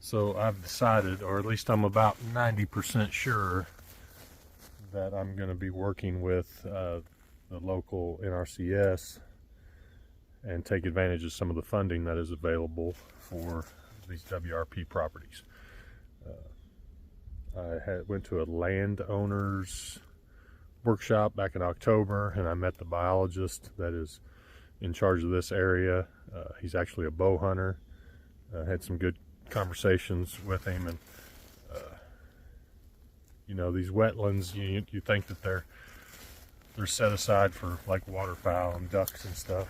So I've decided, or at least I'm about 90% sure, that I'm going to be working with the local NRCS and take advantage of some of the funding that is available for these WRP properties. I went to a landowner's workshop back in October, and I met the biologist that is in charge of this area. He's actually a bow hunter. Had some good conversations with him, and you know, these wetlands, you think that they're set aside for like waterfowl and ducks and stuff.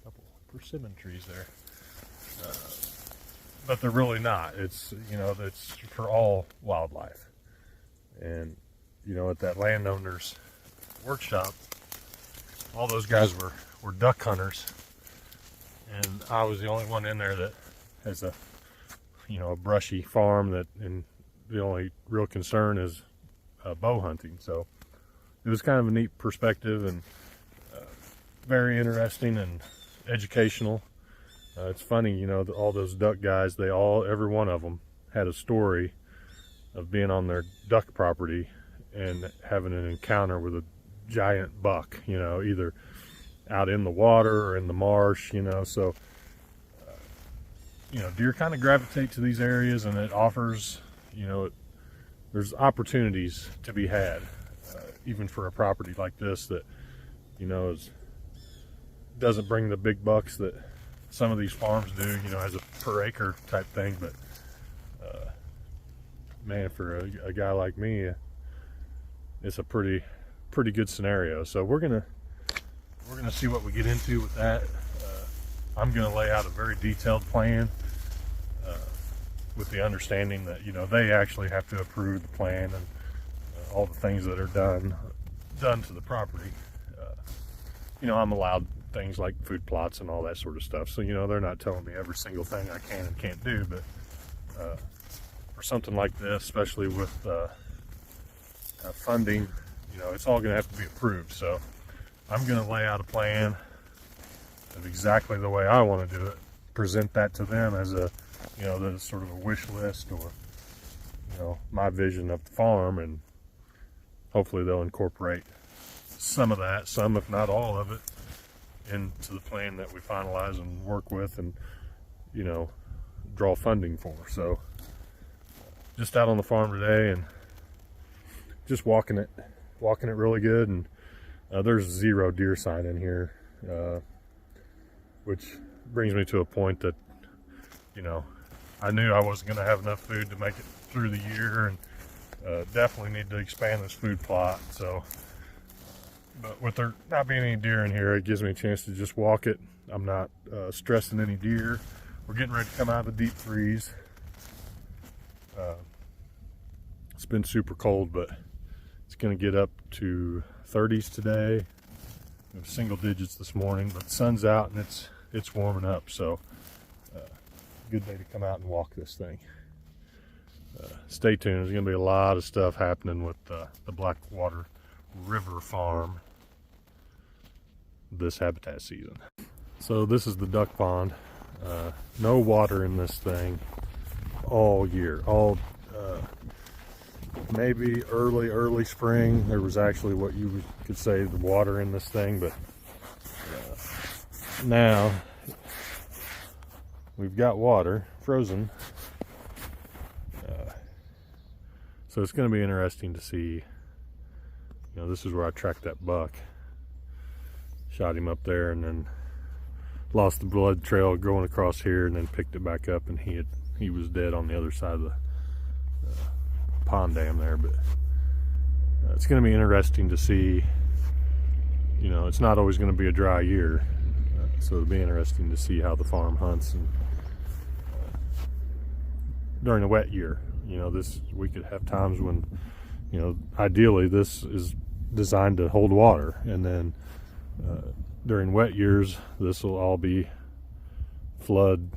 A couple persimmon trees there, but they're really not. It's, you know, it's for all wildlife. And you know, at that landowner's workshop, all those guys were duck hunters, and I was the only one in there that has a, you know, a brushy farm that, and the only real concern is bow hunting. So it was kind of a neat perspective, and very interesting and educational. It's funny, you know, all those duck guys, every one of them had a story of being on their duck property and having an encounter with a giant buck, you know, either out in the water or in the marsh, you know. So you know, deer kind of gravitate to these areas, and it offers, you know, there's opportunities to be had, even for a property like this that, you know, doesn't bring the big bucks that some of these farms do, you know, as a per acre type thing. But man, for a guy like me, it's a pretty good scenario. So we're gonna see what we get into with that. I'm going to lay out a very detailed plan, with the understanding that, you know, they actually have to approve the plan and all the things that are done to the property. You know, I'm allowed things like food plots and all that sort of stuff. So, you know, they're not telling me every single thing I can and can't do, but for something like this, especially with funding, you know, it's all going to have to be approved. So I'm going to lay out a plan of exactly the way I want to do it, present that to them as a, you know, the sort of a wish list, or, you know, my vision of the farm, and hopefully they'll incorporate some of that, some if not all of it, into the plan that we finalize and work with and, you know, draw funding for. So just out on the farm today and just walking it really good, and there's 0 deer sign in here, which brings me to a point that, you know, I knew I wasn't going to have enough food to make it through the year, and definitely need to expand this food plot. So, but with there not being any deer in here, it gives me a chance to just walk it. I'm not stressing any deer. We're getting ready to come out of the deep freeze. It's been super cold, but it's going to get up to 30s today. Single digits this morning, but the sun's out and it's warming up, so good day to come out and walk this thing. Stay tuned. There's going to be a lot of stuff happening with the Blackwater River Farm this habitat season. So this is the duck pond. No water in this thing all year. Maybe early spring there was actually what you could say the water in this thing, but now we've got water frozen. So it's going to be interesting to see. You know, this is where I tracked that buck, shot him up there, and then lost the blood trail going across here, and then picked it back up, and he was dead on the other side of the pond dam there. But it's going to be interesting to see. You know, it's not always going to be a dry year, so it'll be interesting to see how the farm hunts and during a wet year. You know, we could have times when, you know, ideally this is designed to hold water, and then during wet years this will all be flooded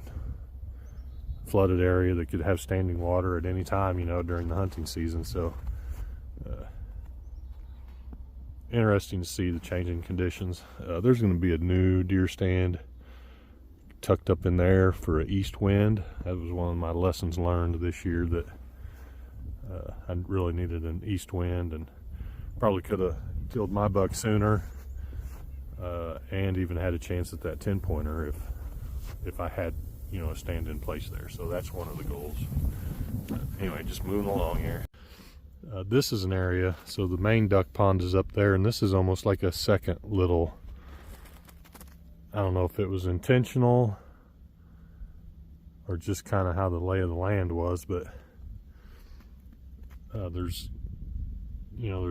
area that could have standing water at any time, you know, during the hunting season. So interesting to see the changing conditions. There's going to be a new deer stand tucked up in there for an east wind. That was one of my lessons learned this year, that I really needed an east wind, and probably could have killed my buck sooner, and even had a chance at that 10-pointer if I had, you know, a stand in place there. So that's one of the goals. Anyway, just moving along here. This is an area, so the main duck pond is up there, and this is almost like a second little, I don't know if it was intentional or just kind of how the lay of the land was, but there's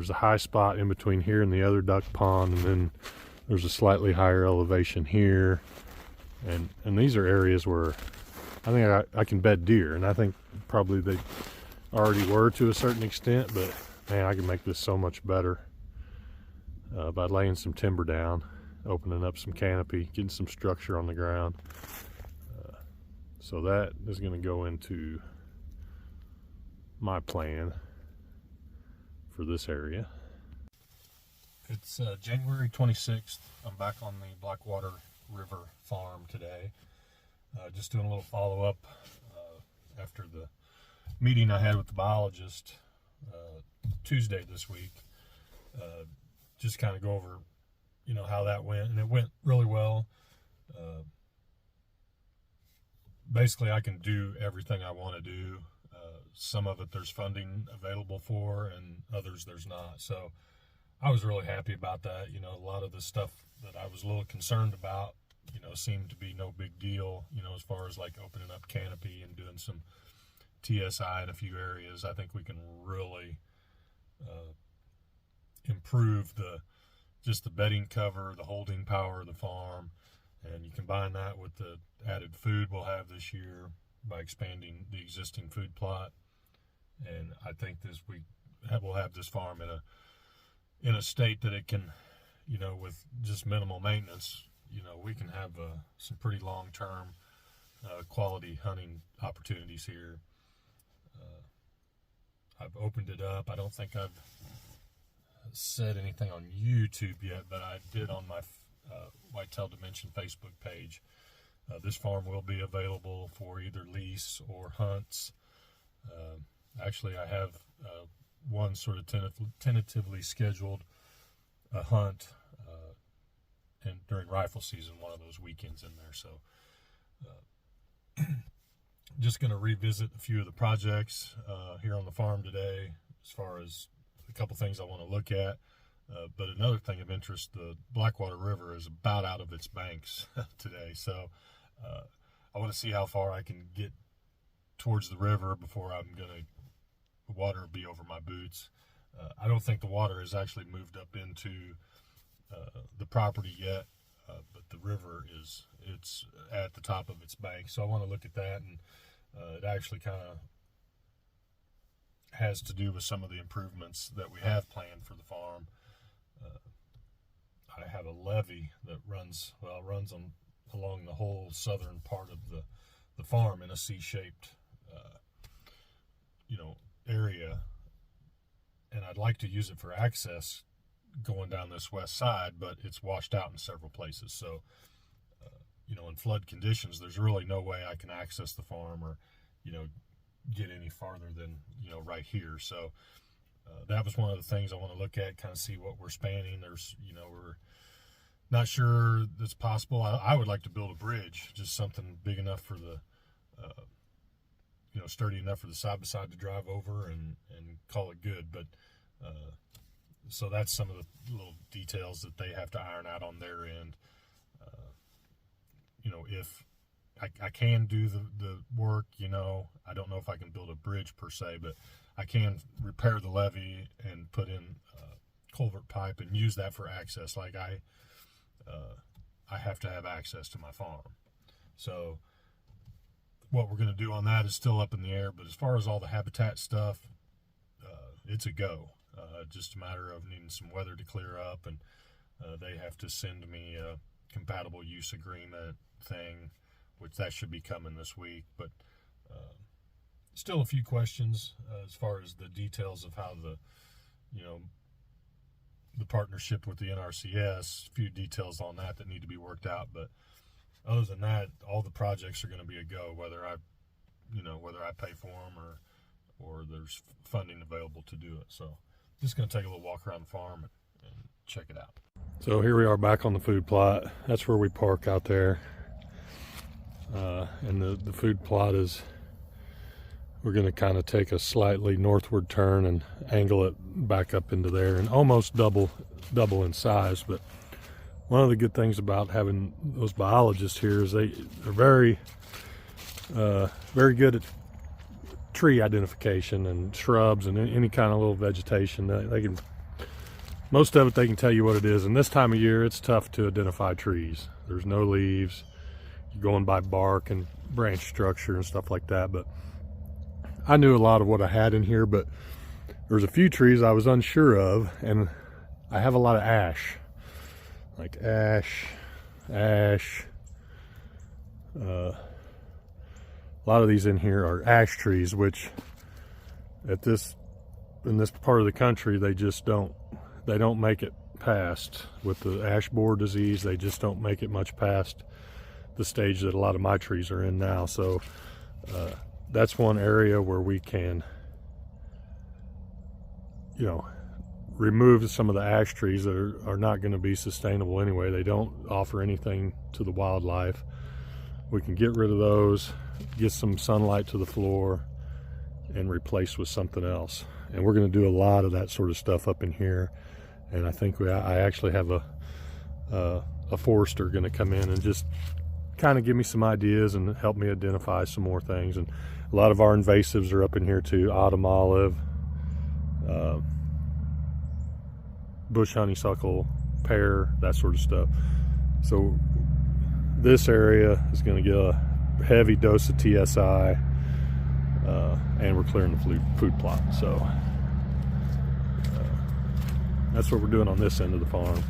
a high spot in between here and the other duck pond, and then there's a slightly higher elevation here, and these are areas where I think I can bed deer, and I think probably they already were to a certain extent, but man, I can make this so much better by laying some timber down, opening up some canopy, getting some structure on the ground. So that is going to go into my plan for this area. It's January 26th. I'm back on the Blackwater River Farm today. Just doing a little follow-up after the meeting I had with the biologist Tuesday this week. Just kind of go over, you know, how that went, and it went really well. Basically, I can do everything I want to do. Some of it there's funding available for, and others there's not. So I was really happy about that. You know, a lot of the stuff that I was a little concerned about, you know, seemed to be no big deal, you know, as far as like opening up canopy and doing some TSI in a few areas. I think we can really improve just the bedding cover, the holding power of the farm, and you combine that with the added food we'll have this year by expanding the existing food plot. And I think we'll have this farm in a state that it can, you know, with just minimal maintenance, you know, we can have some pretty long-term quality hunting opportunities here. I've opened it up. I don't think I've said anything on YouTube yet, but I did on my Whitetail Dimension Facebook page. This farm will be available for either lease or hunts. Actually, I have one sort of tentatively scheduled a hunt and during rifle season, one of those weekends in there. So just going to revisit a few of the projects here on the farm today, as far as a couple things I want to look at. But another thing of interest, the Blackwater River is about out of its banks today. So I want to see how far I can get towards the river before the water will be over my boots. I don't think the water has actually moved up into the property yet, but the river it's at the top of its bank. So I want to look at that, and it actually kind of has to do with some of the improvements that we have planned for the farm. I have a levee that runs along the whole southern part of the farm in a C-shaped area, and I'd like to use it for access going down this west side, but it's washed out in several places. So in flood conditions, there's really no way I can access the farm or get any farther than right here. So that was one of the things I want to look at, kind of see what we're spanning. There's we're not sure that's possible. I would like to build a bridge, just something big enough for the sturdy enough for the side by side to drive over and call it good. But so that's some of the little details that they have to iron out on their end. If I can do the work, I don't know if I can build a bridge per se, but I can repair the levee and put in culvert pipe and use that for access. Like I have to have access to my farm. So what we're going to do on that is still up in the air, but as far as all the habitat stuff, it's a go. Just a matter of needing some weather to clear up, and they have to send me a compatible use agreement thing, which that should be coming this week. But still a few questions as far as the details of how the partnership with the NRCS, a few details on that need to be worked out. But other than that, all the projects are going to be a go, whether I pay for them or there's funding available to do it. So just going to take a little walk around the farm and check it out. So here we are back on the food plot. That's where we park out there. And the food plot is, we're going to kind of take a slightly northward turn and angle it back up into there and almost double in size. But one of the good things about having those biologists here is they're very good at tree identification and shrubs and any kind of little vegetation. They can, most of it they can tell you what it is. And this time of year it's tough to identify trees. There's no leaves. You're going by bark and branch structure and stuff like that. But I knew a lot of what I had in here, but there was a few trees I was unsure of, and I have a lot of ash, like ash. A lot of these in here are ash trees, which in this part of the country, they don't make it past with the ash borer disease. They just don't make it much past the stage that a lot of my trees are in now. So that's one area where we can, remove some of the ash trees that are not going to be sustainable anyway. They don't offer anything to the wildlife. We can get rid of those, get some sunlight to the floor, and replace with something else. And we're going to do a lot of that sort of stuff up in here. And I think I actually have a forester going to come in and just kind of give me some ideas and help me identify some more things. And a lot of our invasives are up in here too: autumn olive, bush honeysuckle, pear, that sort of stuff. So this area is going to get a heavy dose of TSI, and we're clearing the food plot. So that's what we're doing on this end of the farm.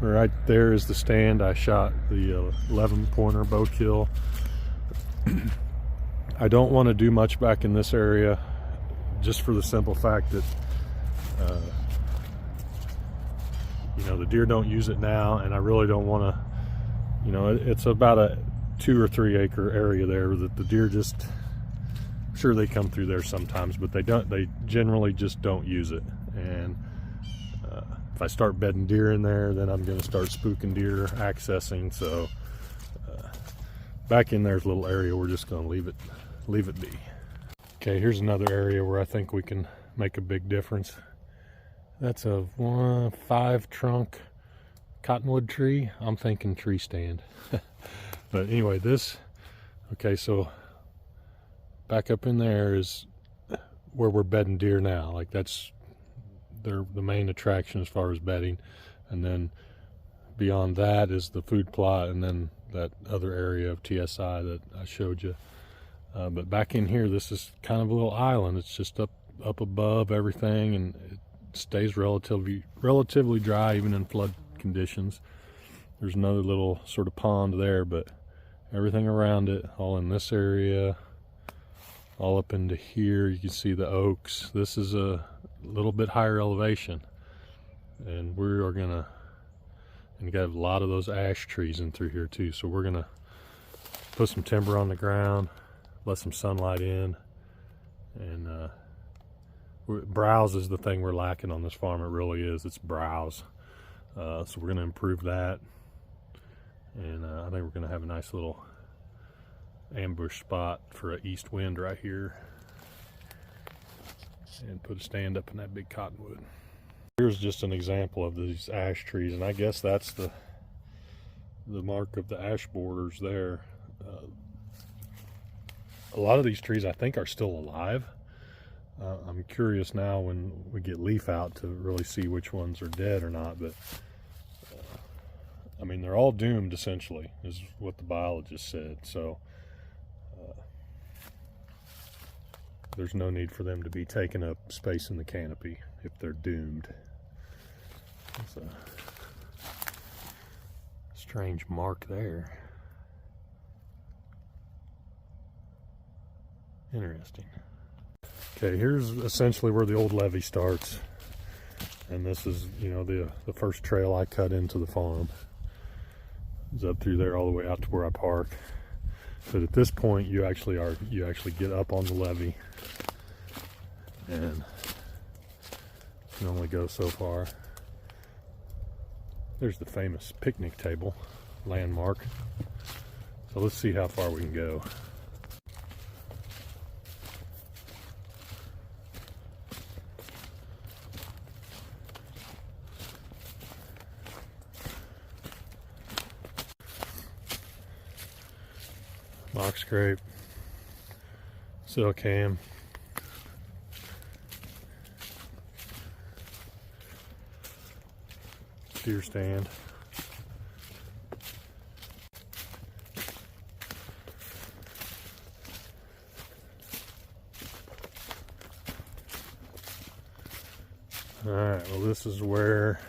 Right there is the stand. I shot the 11-pointer bow kill. I don't want to do much back in this area, just for the simple fact that the deer don't use it now, and I really don't want to. It's about a 2 or 3 acre area there that the deer just, I'm sure they come through there sometimes, but they generally just don't use it. And if I start bedding deer in there, then I'm going to start spooking deer accessing. So back in there's a little area, we're just going to leave it be. Okay, here's another area where I think we can make a big difference. That's a 5 trunk cottonwood tree. I'm thinking tree stand. But anyway, okay, so back up in there is where we're bedding deer now. Like they're the main attraction as far as bedding. And then beyond that is the food plot, and then that other area of TSI that I showed you. But back in here, this is kind of a little island. It's just up above everything, and it stays relatively dry even in flood conditions. There's another little sort of pond there, but everything around it, all in this area, all up into here, you can see the oaks. This is a little bit higher elevation, and we are gonna, and you got a lot of those ash trees in through here too. So we're gonna put some timber on the ground, let some sunlight in, and browse is the thing we're lacking on this farm. It really is. It's browse. So we're going to improve that, and I think we're going to have a nice little ambush spot for an east wind right here, and put a stand up in that big cottonwood. Here's just an example of these ash trees, and I guess that's the mark of the ash borders there. A lot of these trees I think are still alive. I'm curious now when we get leaf out to really see which ones are dead or not, but I mean, they're all doomed essentially, is what the biologist said. So there's no need for them to be taking up space in the canopy if they're doomed. It's a strange mark there. Interesting. Okay, here's essentially where the old levee starts, and this is, the first trail I cut into the farm. is up through there all the way out to where I park. But at this point, you actually get up on the levee, and you can only go so far. There's the famous picnic table landmark. So let's see how far we can go. Mock scrape, silk ham, deer stand, all right, well, this is where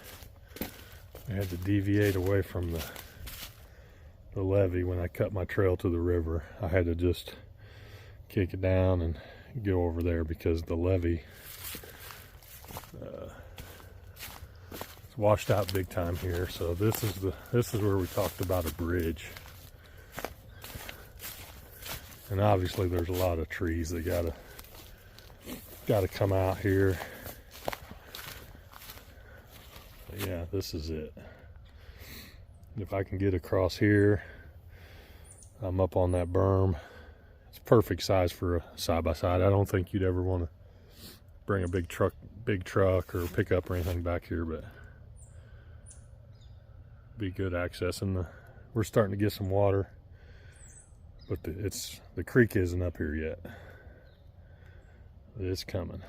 I had to deviate away from the levee when I cut my trail to the river. I had to just kick it down and go over there because the levee it's washed out big time here. So this is where we talked about a bridge, and obviously there's a lot of trees that gotta come out here. But yeah, this is it. If I can get across here, I'm up on that berm. It's perfect size for a side-by-side. I don't think you'd ever want to bring a big truck or pickup or anything back here, but be good access. And we're starting to get some water, but the creek isn't up here yet. It's coming.